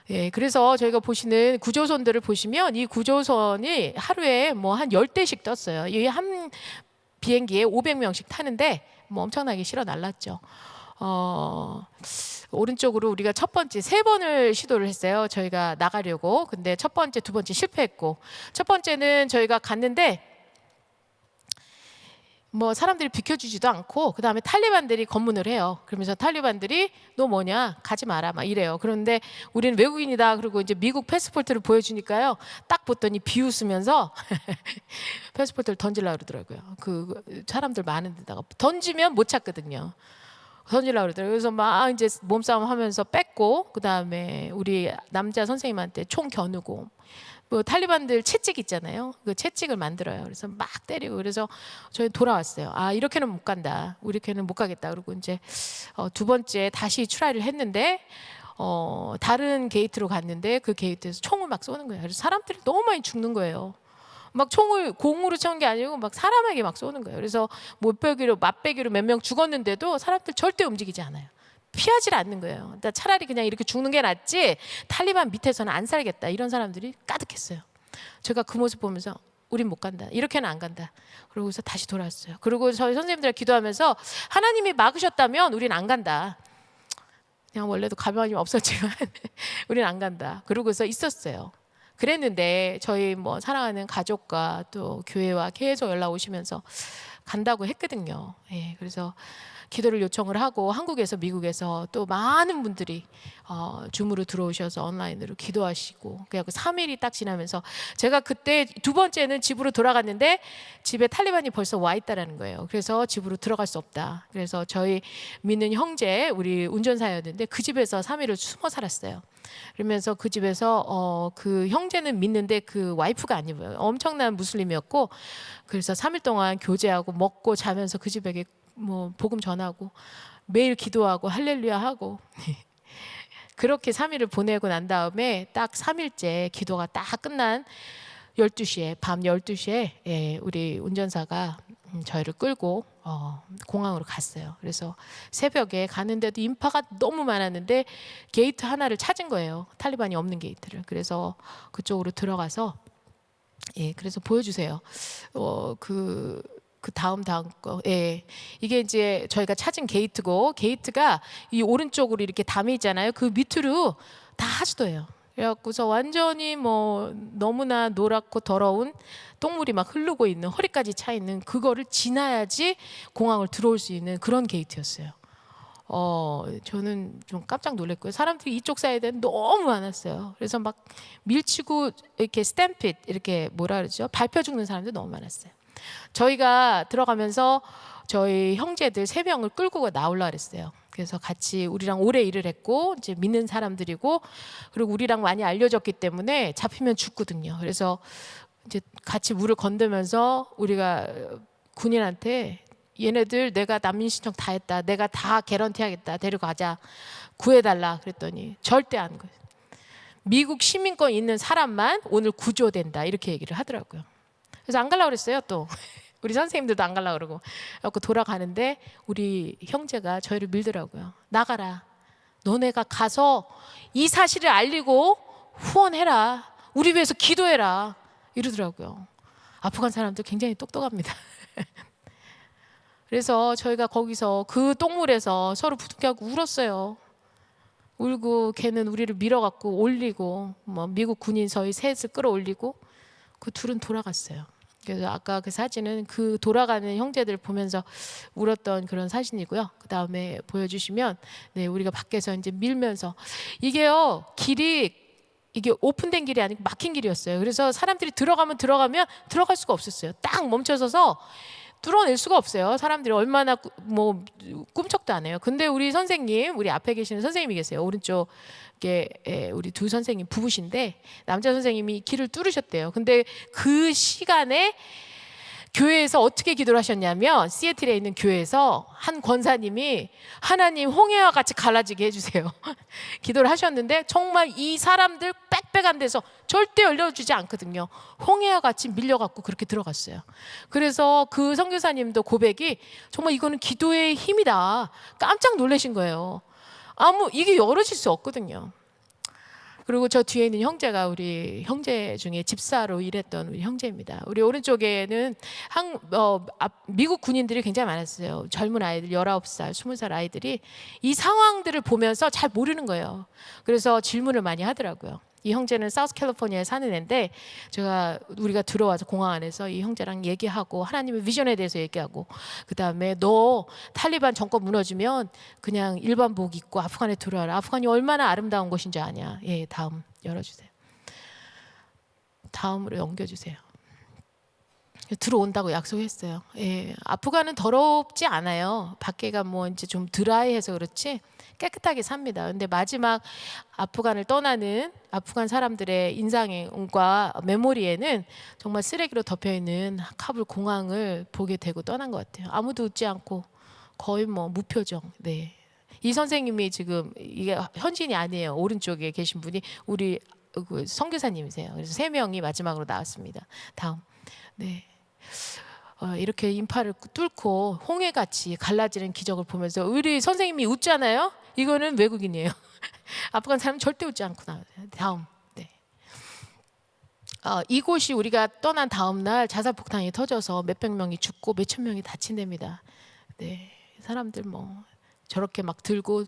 예, 그래서 저희가 보시는 구조선들을 보시면 이 구조선이 하루에 뭐 한 10대씩 떴어요. 이 한 비행기에 500명씩 타는데 뭐 엄청나게 실어 날랐죠. 오른쪽으로 우리가 첫 번째 3번을 시도를 했어요. 저희가 나가려고. 근데 첫 번째, 두 번째 실패했고, 첫 번째는 저희가 갔는데 뭐 사람들이 비켜주지도 않고, 그 다음에 탈리반들이 검문을 해요. 그러면서 탈리반들이 너 뭐냐, 가지 마라 막 이래요. 그런데 우리는 외국인이다 그리고 이제 미국 패스포트를 보여주니까요, 딱 봤더니 비웃으면서 패스포트를 던지려고 그러더라고요. 그 사람들 많은 데다가 던지면 못 찾거든요. 던지려고 그러더라고요. 그래서 막 이제 몸싸움 하면서 뺐고, 그 다음에 우리 남자 선생님한테 총 겨누고, 뭐 탈리반들 채찍 있잖아요. 그 채찍을 만들어요. 그래서 막 때리고, 그래서 저희 돌아왔어요. 아, 이렇게는 못 간다. 이렇게는 못 가겠다. 그리고 이제 두 번째 다시 트라이를 했는데 다른 게이트로 갔는데 그 게이트에서 총을 막 쏘는 거예요. 그래서 사람들이 너무 많이 죽는 거예요. 막 총을 공으로 쏜 게 아니고 막 사람에게 막 쏘는 거예요. 그래서 맛배기로 몇 명 죽었는데도 사람들 절대 움직이지 않아요. 피하질 않는 거예요. 그러니까 차라리 그냥 이렇게 죽는 게 낫지 탈리반 밑에서는 안 살겠다, 이런 사람들이 가득했어요. 제가 그 모습 보면서 우린 못 간다, 이렇게는 안 간다. 그러고서 다시 돌아왔어요. 그리고 저희 선생님들 기도하면서 하나님이 막으셨다면 우린 안 간다. 그냥 원래도 가만히 없었지만 우린 안 간다. 그러고서 있었어요. 그랬는데 저희 뭐 사랑하는 가족과 또 교회와 계속 연락 오시면서 간다고 했거든요. 예, 그래서 기도를 요청을 하고 한국에서 미국에서 또 많은 분들이 줌으로 들어오셔서 온라인으로 기도하시고, 그래서 3일이 딱 지나면서 제가 그때 두 번째는 집으로 돌아갔는데 집에 탈리반이 벌써 와 있다라는 거예요. 그래서 집으로 들어갈 수 없다. 그래서 저희 믿는 형제, 우리 운전사였는데 그 집에서 3일을 숨어 살았어요. 그러면서 그 집에서 그 형제는 믿는데 그 와이프가 아니고요, 엄청난 무슬림이었고, 그래서 3일 동안 교제하고 먹고 자면서 그 집에게 뭐 복음 전하고 매일 기도하고 할렐루야 하고 그렇게 3일을 보내고 난 다음에 딱 3일째 기도가 딱 끝난 12시에 밤 12시에 예, 우리 운전사가 저희를 끌고 공항으로 갔어요. 그래서 새벽에 가는데도 인파가 너무 많았는데 게이트 하나를 찾은 거예요. 탈리반이 없는 게이트를. 그래서 그쪽으로 들어가서 예, 그래서 보여주세요. 그 다음 거. 예. 이게 이제 저희가 찾은 게이트고, 게이트가 이 오른쪽으로 이렇게 담이 있잖아요. 그 밑으로 다 하수도예요. 그래갖고서 완전히 뭐 너무나 노랗고 더러운 똥물이 막 흐르고 있는, 허리까지 차 있는 그거를 지나야지 공항을 들어올 수 있는 그런 게이트였어요. 저는 좀 깜짝 놀랐고요. 사람들이 이쪽 사이드에 너무 많았어요. 그래서 막 밀치고 이렇게 스탬핏, 이렇게 뭐라 그러죠? 밟혀 죽는 사람들 너무 많았어요. 저희가 들어가면서 저희 형제들 3명을 끌고 나오려고 그랬어요. 그래서 같이 우리랑 오래 일을 했고 이제 믿는 사람들이고, 그리고 우리랑 많이 알려졌기 때문에 잡히면 죽거든요. 그래서 이제 같이 물을 건들면서 우리가 군인한테 얘네들 내가 난민 신청 다 했다, 내가 다 개런티 하겠다, 데려가자, 구해달라 그랬더니 절대 안 구해. 미국 시민권 있는 사람만 오늘 구조된다 이렇게 얘기를 하더라고요. 그래서 안 가려고 그랬어요. 또 우리 선생님들도 안 가려고 그러고. 그래서 돌아가는데 우리 형제가 저희를 밀더라고요. 나가라. 너네가 가서 이 사실을 알리고 후원해라. 우리 위해서 기도해라. 이러더라고요. 아프간 사람들 굉장히 똑똑합니다. 그래서 저희가 거기서 그 똥물에서 서로 부둥켜하고 울었어요. 울고 걔는 우리를 밀어갖고 올리고 뭐 미국 군인 저희 셋을 끌어올리고 그 둘은 돌아갔어요. 그래서 아까 그 사진은 그 돌아가는 형제들 보면서 울었던 그런 사진이고요. 그 다음에 보여주시면 네, 우리가 밖에서 이제 밀면서 이게요 길이 이게 오픈된 길이 아니고 막힌 길이었어요. 그래서 사람들이 들어가면 들어갈 수가 없었어요. 딱 멈춰서서 뚫어낼 수가 없어요. 사람들이 얼마나 뭐 꿈쩍도 안 해요. 근데 우리 선생님, 우리 앞에 계시는 선생님이 계세요. 오른쪽에 우리 두 선생님 부부신데 남자 선생님이 길을 뚫으셨대요. 근데 그 시간에 교회에서 어떻게 기도를 하셨냐면 시애틀에 있는 교회에서 한 권사님이 하나님 홍해와 같이 갈라지게 해주세요. 기도를 하셨는데 정말 이 사람들 빽빽한 데서 절대 열려주지 않거든요. 홍해와 같이 밀려갖고 그렇게 들어갔어요. 그래서 그 선교사님도 고백이 정말 이거는 기도의 힘이다. 깜짝 놀라신 거예요. 이게 열어질 수 없거든요. 그리고 저 뒤에 있는 형제가 우리 형제 중에 집사로 일했던 우리 형제입니다. 우리 오른쪽에는 미국 군인들이 굉장히 많았어요. 젊은 아이들 19살, 20살 아이들이 이 상황들을 보면서 잘 모르는 거예요. 그래서 질문을 많이 하더라고요. 이 형제는 사우스캘리포니아에 사는 애인데 우리가 들어와서 공항 안에서 이 형제랑 얘기하고 하나님의 비전에 대해서 얘기하고 그 다음에 너 탈리반 정권 무너지면 그냥 일반복 입고 아프간에 들어와라. 아프간이 얼마나 아름다운 곳인지 아냐. 예, 다음 열어주세요. 다음으로 넘겨주세요. 들어온다고 약속했어요. 예, 아프간은 더럽지 않아요. 밖에가 뭐 이제 좀 드라이해서 그렇지 깨끗하게 삽니다. 근데 마지막 아프간을 떠나는 아프간 사람들의 인상과 메모리에는 정말 쓰레기로 덮여 있는 카불 공항을 보게 되고 떠난 것 같아요. 아무도 웃지 않고 거의 뭐 무표정. 네. 이 선생님이 지금 이게 현진이 아니에요. 오른쪽에 계신 분이 우리 그 선교사님이세요. 그래서 3명이 마지막으로 나왔습니다. 다음. 네. 이렇게 인파를 뚫고 홍해같이 갈라지는 기적을 보면서 우리 선생님이 웃잖아요. 이거는 외국인이에요. 아프간 사람 절대 웃지 않고 나와요. 다음. 네. 이곳이 우리가 떠난 다음 날 자살폭탄이 터져서 몇백 명이 죽고 몇천 명이 다친답니다. 네. 사람들 뭐 저렇게 막 들고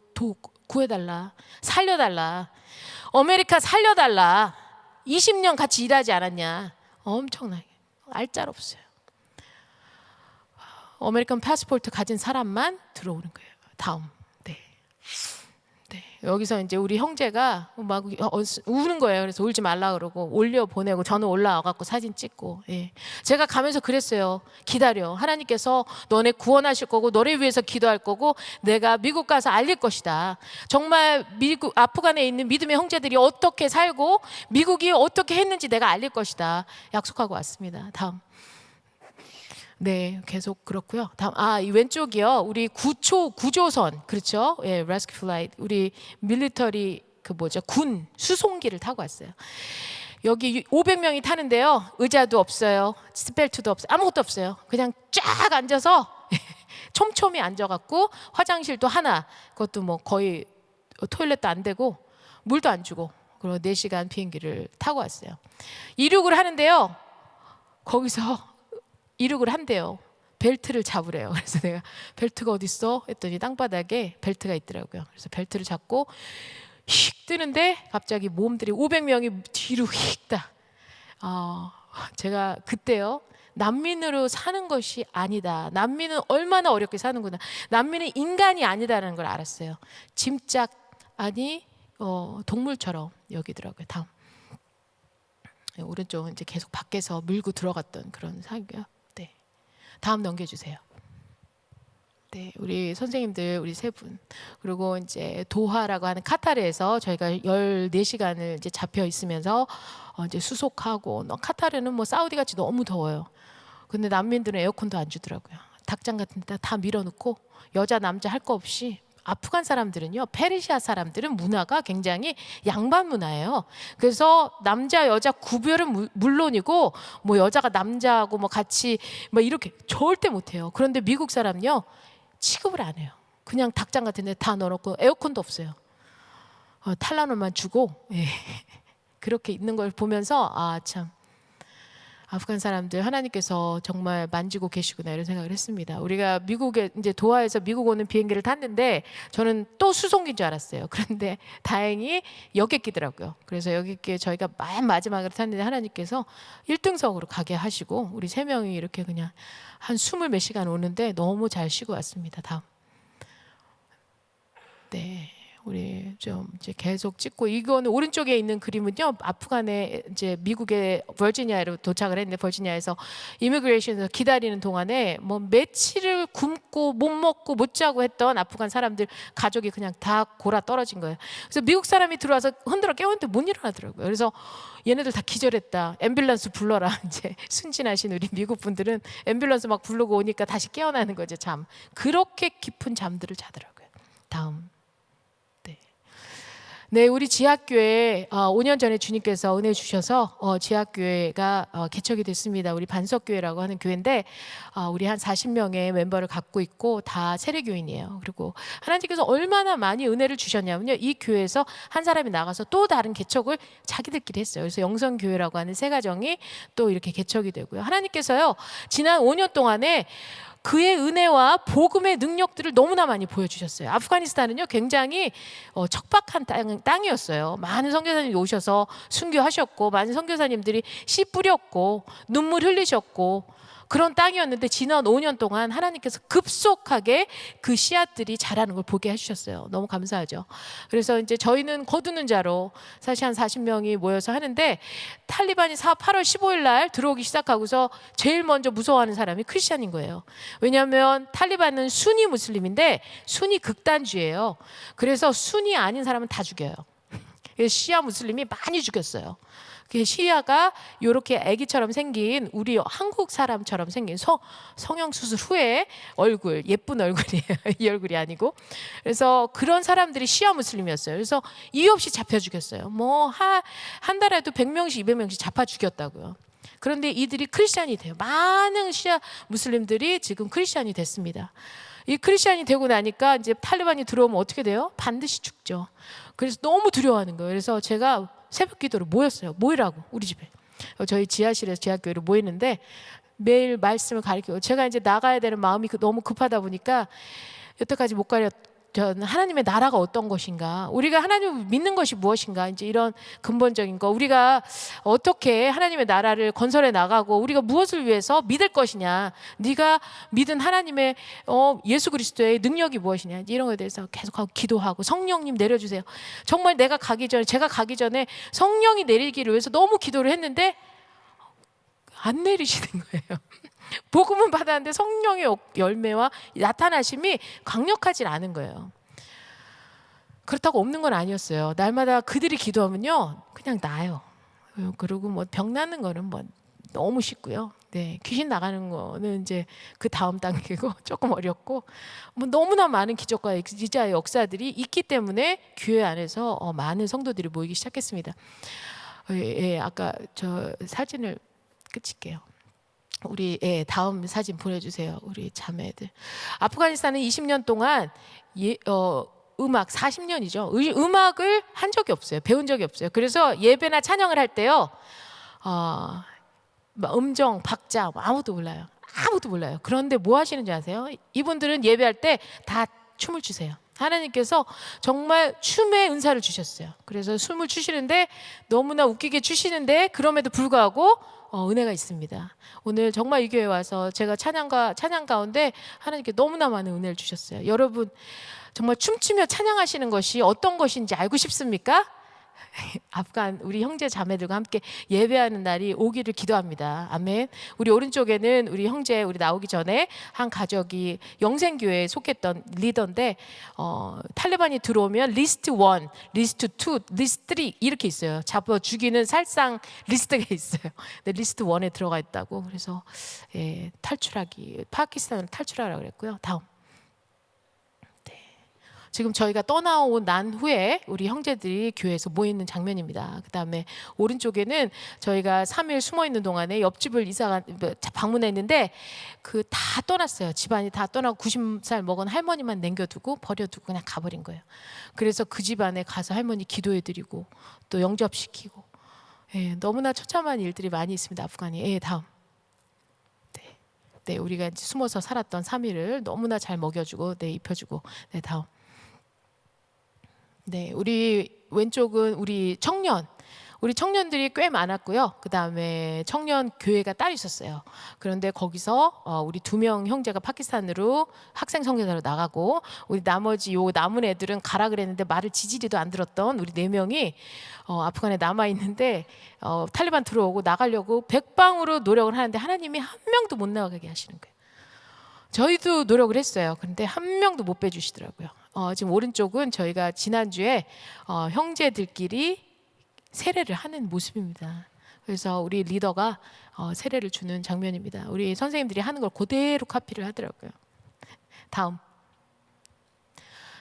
구해달라, 살려달라, 아메리카 살려달라. 20년 같이 일하지 않았냐. 엄청나게 알짤없어요. 아메리칸 패스포트 가진 사람만 들어오는 거예요. 다음. 네. 네. 여기서 이제 우리 형제가 막 우는 거예요. 그래서 울지 말라 그러고 올려 보내고 저는 올라와 갖고 사진 찍고. 예. 제가 가면서 그랬어요. 기다려. 하나님께서 너네 구원하실 거고 너를 위해서 기도할 거고 내가 미국 가서 알릴 것이다. 정말 미국 아프간에 있는 믿음의 형제들이 어떻게 살고 미국이 어떻게 했는지 내가 알릴 것이다. 약속하고 왔습니다. 다음. 네, 계속 그렇고요. 다음, 이 왼쪽이요. 우리 구조선, 그렇죠? 예, 레스큐 플라이트. 우리 밀리터리 군 수송기를 타고 왔어요. 여기 500명이 타는데요. 의자도 없어요. 스펠트도 없어요. 아무것도 없어요. 그냥 쫙 앉아서 촘촘히 앉아갖고 화장실도 하나. 그것도 뭐 거의 토일렛도 안 되고 물도 안 주고 그리고 4시간 비행기를 타고 왔어요. 이륙을 하는데요. 거기서 이륙을 한대요. 벨트를 잡으래요. 그래서 내가 벨트가 어디 있어? 했더니 땅바닥에 벨트가 있더라고요. 그래서 벨트를 잡고 휙 뜨는데 갑자기 몸들이 500명이 뒤로 휙 다. 제가 그때요. 난민으로 사는 것이 아니다. 난민은 얼마나 어렵게 사는구나. 난민은 인간이 아니다라는 걸 알았어요. 짐짝 아니 동물처럼 여기더라고요. 다음. 오른쪽 이제 계속 밖에서 밀고 들어갔던 그런 사고요. 네. 다음 넘겨주세요. 네, 우리 선생님들 우리 3분 그리고 이제 도하라고 하는 카타르에서 저희가 14시간을 이제 잡혀 있으면서 이제 수속하고 카타르는 뭐 사우디 같이 너무 더워요. 근데 난민들은 에어컨도 안 주더라고요. 닭장 같은 데 다 밀어놓고 여자 남자 할 거 없이 아프간 사람들은요, 페르시아 사람들은 문화가 굉장히 양반 문화예요. 그래서 남자 여자 구별은 물론이고 뭐 여자가 남자하고 뭐 같이 뭐 이렇게 절대 못해요. 그런데 미국 사람은요, 취급을 안 해요. 그냥 닭장 같은 데 다 넣어놓고 에어컨도 없어요. 탈라놀만 주고, 예. 그렇게 있는 걸 보면서 아 참, 아프간 사람들 하나님께서 정말 만지고 계시구나 이런 생각을 했습니다. 우리가 미국에 이제 도하에서 미국 오는 비행기를 탔는데 저는 또 수송기인 줄 알았어요. 그런데 다행히 여객기더라고요. 그래서 여객기에 저희가 맨 마지막으로 탔는데 하나님께서 1등석으로 가게 하시고 우리 3명이 이렇게 그냥 한 20 몇 시간 오는데 너무 잘 쉬고 왔습니다. 다음. 네. 우리 좀 이제 계속 찍고, 이거는 오른쪽에 있는 그림은요, 아프간에 이제 미국의 버지니아로 도착을 했는데, 버지니아에서 이미그레이션에서 기다리는 동안에 뭐 며칠을 굶고 못 먹고 못 자고 했던 아프간 사람들 가족이 그냥 다 골아 떨어진 거예요. 그래서 미국 사람이 들어와서 흔들어 깨웠는데 못 일어나더라고요. 그래서 얘네들 다 기절했다, 앰뷸런스 불러라. 이제 순진하신 우리 미국 분들은 앰뷸런스 막 부르고 오니까 다시 깨어나는 거죠. 잠, 그렇게 깊은 잠들을 자더라고요. 다음. 네, 우리 지하교회 5년 전에 주님께서 은혜 주셔서 지하교회가 개척이 됐습니다. 우리 반석교회라고 하는 교회인데 우리 한 40명의 멤버를 갖고 있고 다 세례교인이에요. 그리고 하나님께서 얼마나 많이 은혜를 주셨냐면요, 이 교회에서 한 사람이 나가서 또 다른 개척을 자기들끼리 했어요. 그래서 영성교회라고 하는 새 가정이 또 이렇게 개척이 되고요. 하나님께서요, 지난 5년 동안에 그의 은혜와 복음의 능력들을 너무나 많이 보여주셨어요. 아프가니스탄은요, 굉장히 척박한 땅이었어요. 많은 선교사님이 오셔서 순교하셨고, 많은 선교사님들이 씨 뿌렸고 눈물 흘리셨고 그런 땅이었는데, 지난 5년 동안 하나님께서 급속하게 그 씨앗들이 자라는 걸 보게 해주셨어요. 너무 감사하죠. 그래서 이제 저희는 거두는 자로 사실 한 40명이 모여서 하는데, 탈리반이 8월 15일 날 들어오기 시작하고서 제일 먼저 무서워하는 사람이 크리스찬인 거예요. 왜냐하면 탈리반은 순위 무슬림인데 순위 극단주의예요. 그래서 순위 아닌 사람은 다 죽여요. 시아 무슬림이 많이 죽였어요. 시아가 이렇게 아기처럼 생긴, 우리 한국 사람처럼 생긴 성형수술 후에 얼굴, 예쁜 얼굴이에요. 이 얼굴이 아니고. 그래서 그런 사람들이 시아 무슬림이었어요. 그래서 이유 없이 잡혀 죽였어요. 뭐 한 달에도 100명씩 200명씩 잡아 죽였다고요. 그런데 이들이 크리스찬이 돼요. 많은 시아 무슬림들이 지금 크리스찬이 됐습니다. 이 크리스찬이 되고 나니까 이제 탈리반이 들어오면 어떻게 돼요? 반드시 죽죠. 그래서 너무 두려워하는 거예요. 그래서 제가 새벽 기도로 모였어요. 모이라고, 우리 집에. 저희 지하실에서 지하교회로 모이는데 매일 말씀을 가르치고, 제가 이제 나가야 되는 마음이 너무 급하다 보니까 여태까지 못 가렸던 하나님의 나라가 어떤 것인가, 우리가 하나님을 믿는 것이 무엇인가, 이제 이런 근본적인 거, 우리가 어떻게 하나님의 나라를 건설해 나가고 우리가 무엇을 위해서 믿을 것이냐, 네가 믿은 하나님의 예수 그리스도의 능력이 무엇이냐, 이런 것에 대해서 계속하고 기도하고, 성령님 내려주세요. 정말 제가 가기 전에 성령이 내리기를 위해서 너무 기도를 했는데 안 내리시는 거예요. 복음은 받았는데 성령의 열매와 나타나심이 강력하진 않은 거예요. 그렇다고 없는 건 아니었어요. 날마다 그들이 기도하면요, 그냥 나요. 그리고 뭐 병 낫는 거는 뭐 너무 쉽고요. 네, 귀신 나가는 거는 이제 그 다음 단계고 조금 어렵고, 뭐 너무나 많은 기적과 기자의 역사들이 있기 때문에 교회 안에서 많은 성도들이 모이기 시작했습니다. 예, 아까 저 사진을 끝일게요. 우리 다음 사진 보내주세요. 우리 자매들. 아프가니스탄은 20년 동안 음악 40년이죠. 음악을 한 적이 없어요. 배운 적이 없어요. 그래서 예배나 찬양을 할 때요, 음정, 박자 아무도 몰라요. 아무도 몰라요. 그런데 뭐 하시는지 아세요? 이분들은 예배할 때 다 춤을 추세요. 하나님께서 정말 춤의 은사를 주셨어요. 그래서 춤을 추시는데 너무나 웃기게 추시는데, 그럼에도 불구하고 은혜가 있습니다. 오늘 정말 이 교회 와서 제가 찬양 가운데 하나님께 너무나 많은 은혜를 주셨어요. 여러분, 정말 춤추며 찬양하시는 것이 어떤 것인지 알고 싶습니까? 아프간 우리 형제 자매들과 함께 예배하는 날이 오기를 기도합니다. 아멘. 우리 오른쪽에는 우리 형제, 우리 나오기 전에 한 가족이 영생교회에 속했던 리더인데, 탈레반이 들어오면 리스트 1, 리스트 2, 리스트 3 이렇게 있어요. 잡아 죽이는 살상 리스트가 있어요. 근데 리스트 1에 들어가 있다고. 그래서 탈출하기, 파키스탄을 탈출하라고 그랬고요. 다음. 지금 저희가 떠나온 난 후에 우리 형제들이 교회에서 모여 있는 장면입니다. 그다음에 오른쪽에는 저희가 3일 숨어 있는 동안에 옆집을 방문했는데 그 다 떠났어요. 집안이 다 떠나고 90살 먹은 할머니만 남겨두고 버려두고 그냥 가버린 거예요. 그래서 그 집안에 가서 할머니 기도해드리고 또 영접시키고, 예, 너무나 처참한 일들이 많이 있습니다. 아프간이. 예, 다음. 네, 우리가 이제 숨어서 살았던 3일을 너무나 잘 먹여주고, 네, 입혀주고. 네, 다음. 네, 우리 왼쪽은 우리 청년들이 꽤 많았고요. 그 다음에 청년 교회가 따로 있었어요. 그런데 거기서 우리 2명 형제가 파키스탄으로 학생 선교사로 나가고, 우리 나머지 요 남은 애들은 가라 그랬는데 말을 지지리도 안 들었던 우리 4명이 아프간에 남아 있는데 탈리반 들어오고 나가려고 백방으로 노력을 하는데 하나님이 한 명도 못 나가게 하시는 거예요. 저희도 노력을 했어요. 그런데 한 명도 못 빼주시더라고요. 지금 오른쪽은 저희가 지난주에 형제들끼리 세례를 하는 모습입니다. 그래서 우리 리더가 세례를 주는 장면입니다. 우리 선생님들이 하는 걸 그대로 카피를 하더라고요. 다음.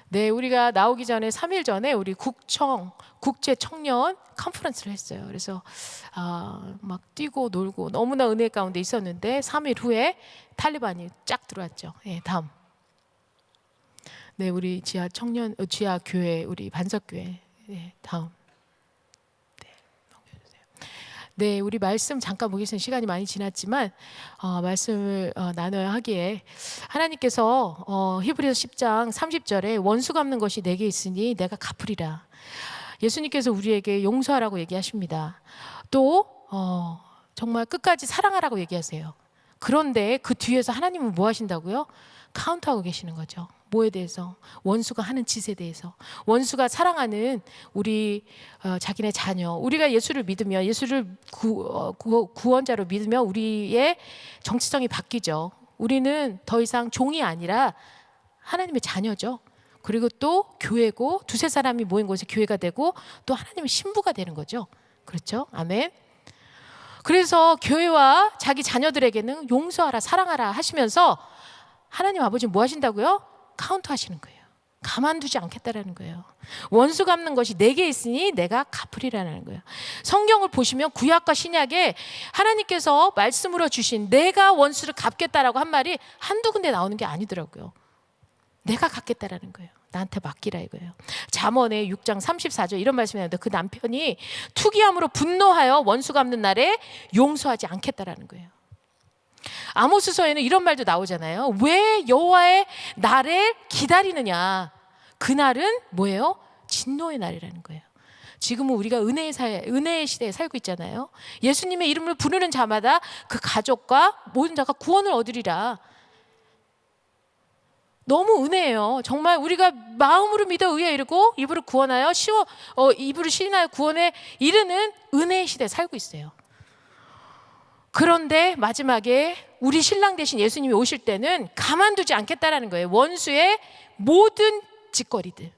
네, 우리가 나오기 전에 3일 전에 우리 국제 청년 컨퍼런스를 했어요. 그래서 막 뛰고 놀고 너무나 은혜 가운데 있었는데 3일 후에 탈리반이 쫙 들어왔죠. 네, 다음. 네, 우리 지하 교회, 우리 반석교회. 네, 다음. 네, 우리 말씀 잠깐 보겠습니다. 시간이 많이 지났지만 말씀을 나눠야 하기에 하나님께서 히브리서 10장 30절에 원수 갚는 것이 내게 있으니 내가 갚으리라. 예수님께서 우리에게 용서하라고 얘기하십니다. 또 정말 끝까지 사랑하라고 얘기하세요. 그런데 그 뒤에서 하나님은 뭐 하신다고요? 카운트하고 계시는 거죠. 뭐에 대해서? 원수가 하는 짓에 대해서. 원수가 사랑하는 우리 자기네 자녀, 우리가 예수를 믿으면, 예수를 구원자로 믿으면 우리의 정체성이 바뀌죠. 우리는 더 이상 종이 아니라 하나님의 자녀죠. 그리고 또 교회고, 2-3사람이 모인 곳에 교회가 되고 또 하나님의 신부가 되는 거죠. 그렇죠? 아멘. 그래서 교회와 자기 자녀들에게는 용서하라, 사랑하라 하시면서 하나님 아버지는 뭐 하신다고요? 카운트 하시는 거예요. 가만두지 않겠다라는 거예요. 원수 갚는 것이 내게 있으니 내가 갚으리라는 거예요. 성경을 보시면 구약과 신약에 하나님께서 말씀으로 주신 내가 원수를 갚겠다라고 한 말이 한두 군데 나오는 게 아니더라고요. 내가 갚겠다라는 거예요. 나한테 맡기라 이거예요. 잠언의 6장 34절 이런 말씀이 나오는데 그 남편이 투기함으로 분노하여 원수 갚는 날에 용서하지 않겠다라는 거예요. 아모스서에는 이런 말도 나오잖아요. 왜 여호와의 날을 기다리느냐? 그날은 뭐예요? 진노의 날이라는 거예요. 지금은 우리가 은혜의 시대에 살고 있잖아요. 예수님의 이름을 부르는 자마다 그 가족과 모든 자가 구원을 얻으리라. 너무 은혜예요. 정말 우리가 마음으로 믿어 의에 이르고 입으로 구원하여 입으로 시인하여 구원에 이르는 은혜의 시대에 살고 있어요. 그런데 마지막에 우리 신랑 대신 예수님이 오실 때는 가만두지 않겠다라는 거예요. 원수의 모든 짓거리들,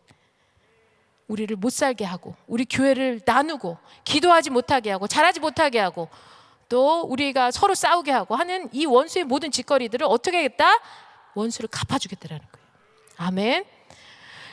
우리를 못 살게 하고, 우리 교회를 나누고, 기도하지 못하게 하고, 잘하지 못하게 하고, 또 우리가 서로 싸우게 하고 하는 이 원수의 모든 짓거리들을 어떻게 하겠다? 원수를 갚아주겠다라는 거예요. 아멘.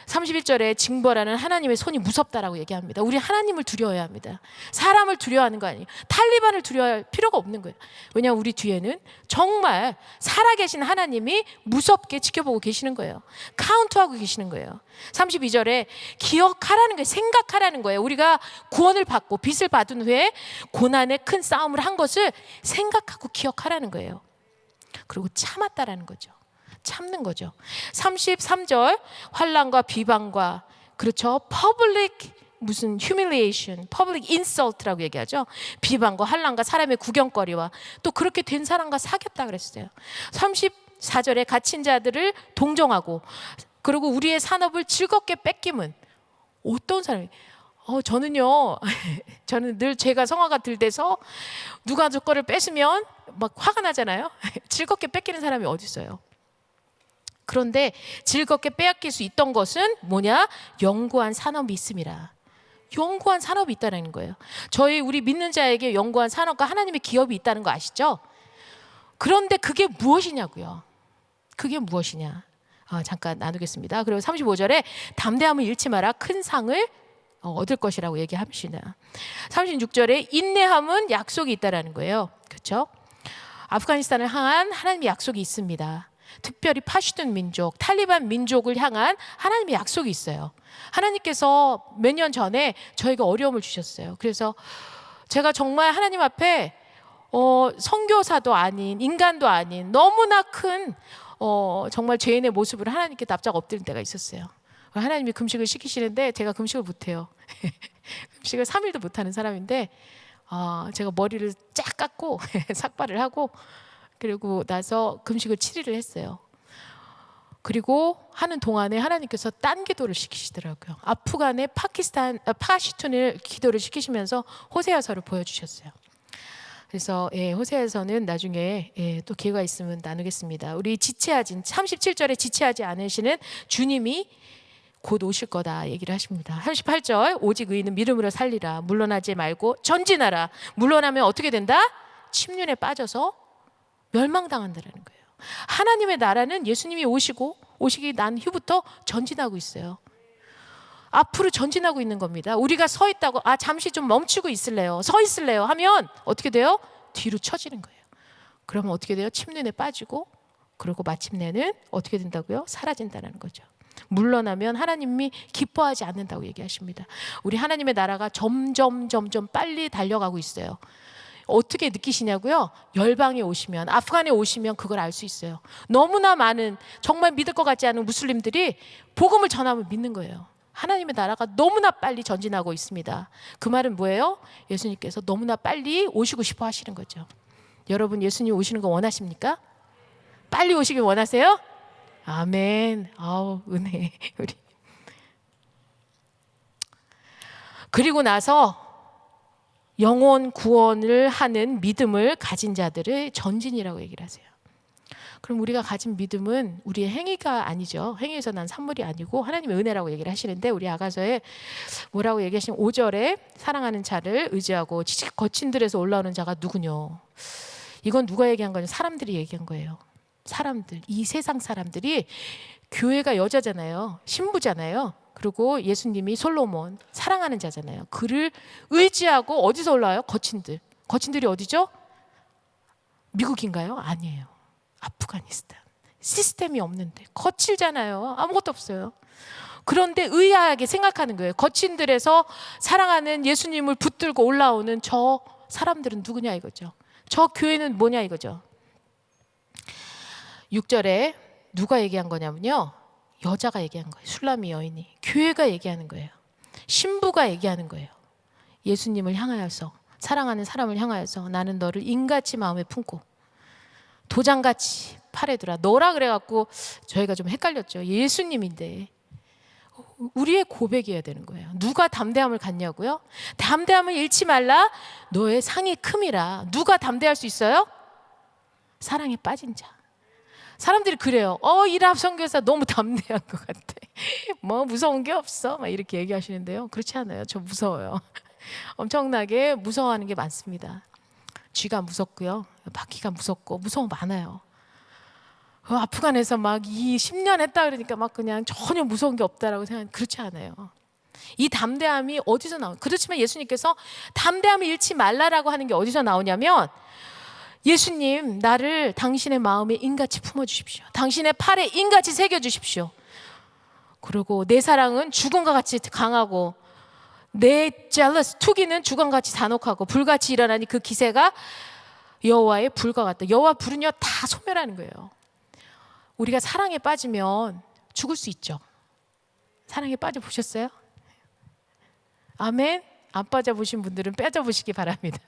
31절에 징벌하는 하나님의 손이 무섭다라고 얘기합니다. 우리 하나님을 두려워해야 합니다. 사람을 두려워하는 거 아니에요. 탈리반을 두려워할 필요가 없는 거예요. 왜냐하면 우리 뒤에는 정말 살아계신 하나님이 무섭게 지켜보고 계시는 거예요. 카운트하고 계시는 거예요. 32절에 기억하라는 거예요. 생각하라는 거예요. 우리가 구원을 받고 빚을 받은 후에 고난의 큰 싸움을 한 것을 생각하고 기억하라는 거예요. 그리고 참았다라는 거죠. 참는 거죠. 33절 환난과 비방과, 그렇죠, public 무슨 humiliation, public insult라고 얘기하죠. 비방과 환난과 사람의 구경거리와 또 그렇게 된 사람과 사귀었다 그랬어요. 34절에 갇힌 자들을 동정하고, 그리고 우리의 산업을 즐겁게 뺏김은 어떤 사람이? 저는 늘 제가 성화가 들대서 누가 저 거를 뺏으면 막 화가 나잖아요. 즐겁게 뺏기는 사람이 어디 있어요? 그런데 즐겁게 빼앗길 수 있던 것은 뭐냐? 영구한 산업이 있음이라. 영구한 산업이 있다는 거예요. 우리 믿는 자에게 영구한 산업과 하나님의 기업이 있다는 거 아시죠? 그런데 그게 무엇이냐고요? 그게 무엇이냐? 잠깐 나누겠습니다. 그리고 35절에 담대함을 잃지 마라. 큰 상을 얻을 것이라고 얘기합니다. 36절에 인내함은 약속이 있다라는 거예요. 그렇죠? 아프가니스탄을 향한 하나님의 약속이 있습니다. 특별히 파슈툰 민족, 탈리반 민족을 향한 하나님의 약속이 있어요. 하나님께서 몇 년 전에 저에게 어려움을 주셨어요. 그래서 제가 정말 하나님 앞에 선교사도 아닌 인간도 아닌 너무나 큰 정말 죄인의 모습으로 하나님께 납작 엎드린 때가 있었어요. 하나님이 금식을 시키시는데 제가 금식을 못해요. 금식을 3일도 못하는 사람인데 제가 머리를 쫙 깎고 삭발을 하고 그리고 나서 금식을 7일을 했어요. 그리고 하는 동안에 하나님께서 딴 기도를 시키시더라고요. 아프간의 파슈툰을 기도를 시키시면서 호세아서를 보여주셨어요. 그래서 호세아서는 나중에 또 기회가 있으면 나누겠습니다. 우리 지체하지 37절에 지체하지 않으시는 주님이 곧 오실 거다 얘기를 하십니다. 38절 오직 의인은 믿음으로 살리라. 물러나지 말고 전진하라. 물러나면 어떻게 된다? 침륜에 빠져서 멸망당한다는 거예요. 하나님의 나라는 예수님이 오시기 난 후부터 전진하고 있어요. 앞으로 전진하고 있는 겁니다. 우리가 서 있다고 잠시 좀 멈추고 있을래요, 서 있을래요 하면 어떻게 돼요? 뒤로 처지는 거예요. 그러면 어떻게 돼요? 침륜에 빠지고 그리고 마침내는 어떻게 된다고요? 사라진다는 거죠. 물러나면 하나님이 기뻐하지 않는다고 얘기하십니다. 우리 하나님의 나라가 점점 빨리 달려가고 있어요. 어떻게 느끼시냐고요? 열방에 오시면, 아프간에 오시면 그걸 알 수 있어요. 너무나 많은 정말 믿을 것 같지 않은 무슬림들이 복음을 전하면 믿는 거예요. 하나님의 나라가 너무나 빨리 전진하고 있습니다. 그 말은 뭐예요? 예수님께서 너무나 빨리 오시고 싶어 하시는 거죠. 여러분 예수님 오시는 거 원하십니까? 빨리 오시길 원하세요? 아멘. 은혜. 우리 그리고 나서 영혼 구원을 하는 믿음을 가진 자들의 전진이라고 얘기를 하세요. 그럼 우리가 가진 믿음은 우리의 행위가 아니죠. 행위에서 난 산물이 아니고 하나님의 은혜라고 얘기를 하시는데 우리 아가서에 뭐라고 얘기하시면 5절에 사랑하는 자를 의지하고 지식 거친 들에서 올라오는 자가 누구뇨. 이건 누가 얘기한 거냐? 사람들이 얘기한 거예요. 사람들, 이 세상 사람들이 교회가 여자잖아요. 신부잖아요. 그리고 예수님이 솔로몬 사랑하는 자잖아요. 그를 의지하고 어디서 올라와요? 거친들. 거친들이 어디죠? 미국인가요? 아니에요. 아프가니스탄. 시스템이 없는데 거칠잖아요. 아무것도 없어요. 그런데 의아하게 생각하는 거예요. 거친들에서 사랑하는 예수님을 붙들고 올라오는 저 사람들은 누구냐 이거죠. 저 교회는 뭐냐 이거죠. 6절에 누가 얘기한 거냐면요. 여자가 얘기한 거예요. 술람이 여인이. 교회가 얘기하는 거예요. 신부가 얘기하는 거예요. 예수님을 향하여서, 사랑하는 사람을 향하여서 나는 너를 인같이 마음에 품고 도장같이 팔에 두라. 너라 그래갖고 저희가 좀 헷갈렸죠. 예수님인데 우리의 고백이어야 되는 거예요. 누가 담대함을 갖냐고요? 담대함을 잃지 말라. 너의 상이 큼이라. 누가 담대할 수 있어요? 사랑에 빠진 자. 사람들이 그래요. 이랍 선교사 너무 담대한 것 같아. 뭐 무서운 게 없어. 막 이렇게 얘기하시는데요. 그렇지 않아요. 저 무서워요. 엄청나게 무서워하는 게 많습니다. 쥐가 무섭고요. 바퀴가 무섭고 무서운 거 많아요. 아프간에서 막 10년 했다 그러니까 막 그냥 전혀 무서운 게 없다라고 생각하는 그렇지 않아요. 이 담대함이 어디서 나오냐? 그렇지만 예수님께서 담대함을 잃지 말라라고 하는 게 어디서 나오냐면 예수님 나를 당신의 마음에 인같이 품어주십시오. 당신의 팔에 인같이 새겨주십시오. 그리고 내 사랑은 죽음과 같이 강하고 내 jealous 투기는 죽음같이 잔혹하고 불같이 일어나니 그 기세가 여호와의 불과 같다. 여호와 불은요 다 소멸하는 거예요. 우리가 사랑에 빠지면 죽을 수 있죠. 사랑에 빠져보셨어요? 아멘. 안 빠져보신 분들은 빠져보시기 바랍니다.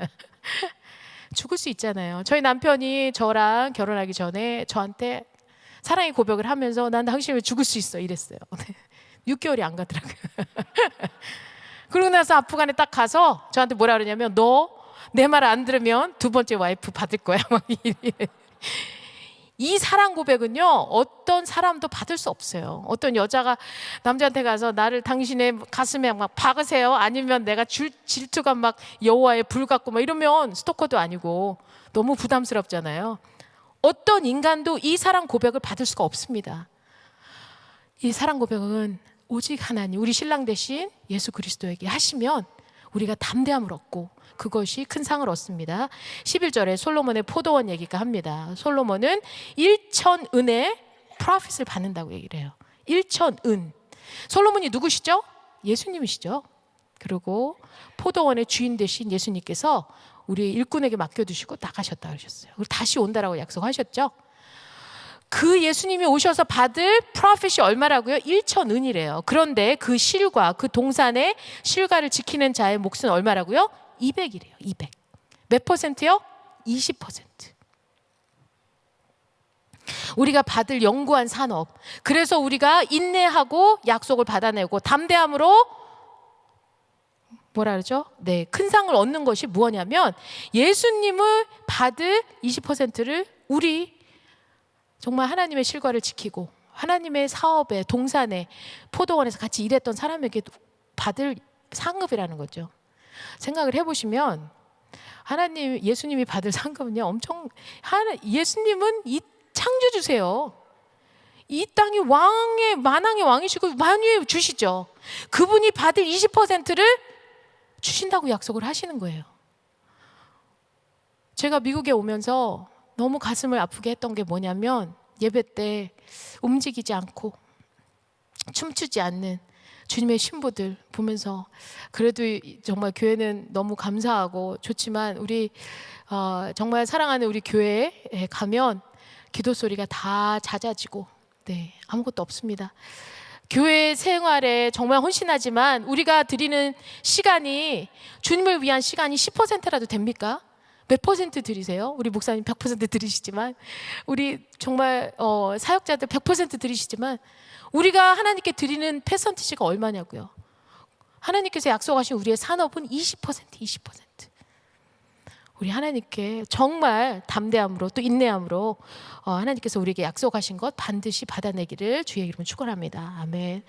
죽을 수 있잖아요. 저희 남편이 저랑 결혼하기 전에 저한테 사랑의 고백을 하면서 난 당신을 죽을 수 있어 이랬어요. 6개월이 안 가더라고요. 그러고 나서 아프간에 딱 가서 저한테 뭐라 그러냐면 너 내 말 안 들으면 2번째 와이프 받을 거야. 막 이 사랑 고백은요 어떤 사람도 받을 수 없어요. 어떤 여자가 남자한테 가서 나를 당신의 가슴에 막 박으세요. 아니면 내가 질투가 막 여호와의 불 같고 막 이러면 스토커도 아니고 너무 부담스럽잖아요. 어떤 인간도 이 사랑 고백을 받을 수가 없습니다. 이 사랑 고백은 오직 하나님, 우리 신랑 대신 예수 그리스도에게 하시면 우리가 담대함을 얻고 그것이 큰 상을 얻습니다. 11절에 솔로몬의 포도원 얘기가 합니다. 솔로몬은 1,000은의 프로핏을 받는다고 얘기를 해요. 1,000은. 솔로몬이 누구시죠? 예수님이시죠. 그리고 포도원의 주인 되신 예수님께서 우리 일꾼에게 맡겨두시고 나가셨다 그러셨어요. 그리고 다시 온다라고 약속하셨죠. 그 예수님이 오셔서 받을 프로핏이 얼마라고요? 1,000은이래요. 그런데 그 실과 그 동산의 실과를 지키는 자의 몫은 얼마라고요? 200이래요. 200. 몇 퍼센트요? 20%. 우리가 받을 영구한 산업. 그래서 우리가 인내하고 약속을 받아내고 담대함으로 뭐라 그러죠? 네, 큰 상을 얻는 것이 무엇이냐면 예수님을 받을 20%를 우리 정말 하나님의 실과를 지키고 하나님의 사업에 동산에 포도원에서 같이 일했던 사람에게 받을 상급이라는 거죠. 생각을 해보시면 하나님 예수님이 받을 상급은요 엄청 예수님은 이 창조주세요. 이 땅이 왕의 만왕의 왕이시고 만유에 주시죠. 그분이 받을 20%를 주신다고 약속을 하시는 거예요. 제가 미국에 오면서 너무 가슴을 아프게 했던 게 뭐냐면 예배 때 움직이지 않고 춤추지 않는 주님의 신부들 보면서 그래도 정말 교회는 너무 감사하고 좋지만 우리 정말 사랑하는 우리 교회에 가면 기도 소리가 다 잦아지고 네, 아무것도 없습니다. 교회 생활에 정말 헌신하지만 우리가 드리는 시간이 주님을 위한 시간이 10%라도 됩니까? 몇 퍼센트 드리세요? 우리 목사님 100% 드리시지만 우리 정말 사역자들 100% 드리시지만 우리가 하나님께 드리는 퍼센티지가 얼마냐고요. 하나님께서 약속하신 우리의 산업은 20%. 우리 하나님께 정말 담대함으로 또 인내함으로 하나님께서 우리에게 약속하신 것 반드시 받아내기를 주의 이름으로 축원합니다. 아멘.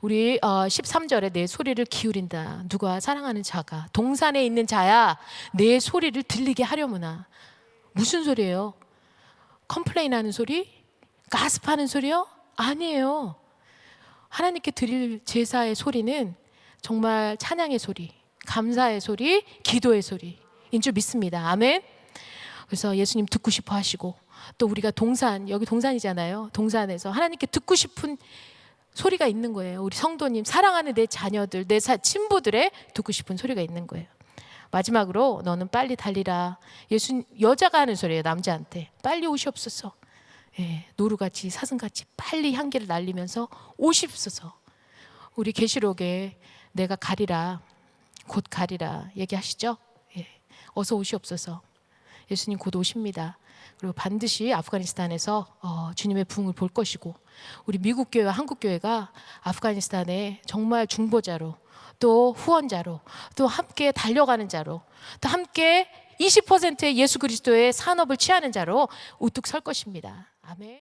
우리 13절에 내 소리를 기울인다. 누가 사랑하는 자가 동산에 있는 자야 내 소리를 들리게 하려무나. 무슨 소리예요? 컴플레인하는 소리? 가스파는 소리요? 아니에요. 하나님께 드릴 제사의 소리는 정말 찬양의 소리, 감사의 소리, 기도의 소리 인 줄 믿습니다. 아멘. 그래서 예수님 듣고 싶어 하시고 또 우리가 동산, 여기 동산이잖아요. 동산에서 하나님께 듣고 싶은 소리가 있는 거예요. 우리 성도님, 사랑하는 내 자녀들, 내 친부들의 듣고 싶은 소리가 있는 거예요. 마지막으로 너는 빨리 달리라. 여자가 하는 소리예요. 남자한테 빨리 오시옵소서. 예, 노루같이 사슴같이 빨리 향기를 날리면서 오시옵소서. 우리 계시록에 내가 가리라, 곧 가리라 얘기하시죠. 어서 오시옵소서. 예수님 곧 오십니다. 그리고 반드시 아프가니스탄에서 주님의 부흥을 볼 것이고 우리 미국 교회와 한국 교회가 아프가니스탄의 정말 중보자로 또 후원자로 또 함께 달려가는 자로 또 함께 20%의 예수 그리스도의 산업을 취하는 자로 우뚝 설 것입니다. 아멘.